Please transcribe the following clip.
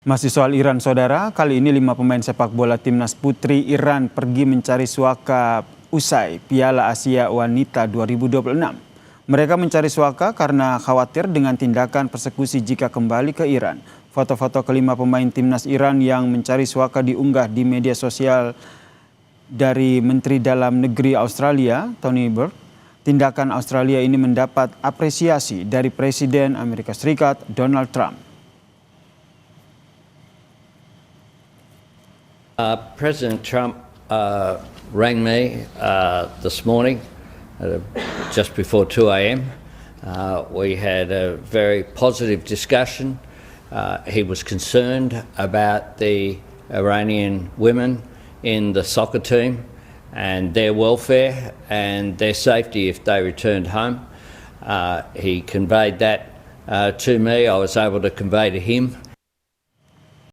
Masih soal Iran, saudara. Kali ini 5 pemain sepak bola timnas putri Iran pergi mencari suaka usai Piala Asia Wanita 2026. Mereka mencari suaka karena khawatir dengan tindakan persekusi jika kembali ke Iran. Foto-foto kelima pemain timnas Iran yang mencari suaka diunggah di media sosial dari Menteri Dalam Negeri Australia, Tony Burke. Tindakan Australia ini mendapat apresiasi dari Presiden Amerika Serikat, Donald Trump. President Trump rang me this morning just before 2 a.m. We had a very positive discussion. He was concerned about the Iranian women in the soccer team and their welfare and their safety if they returned home. He conveyed that to me. I was able to convey to him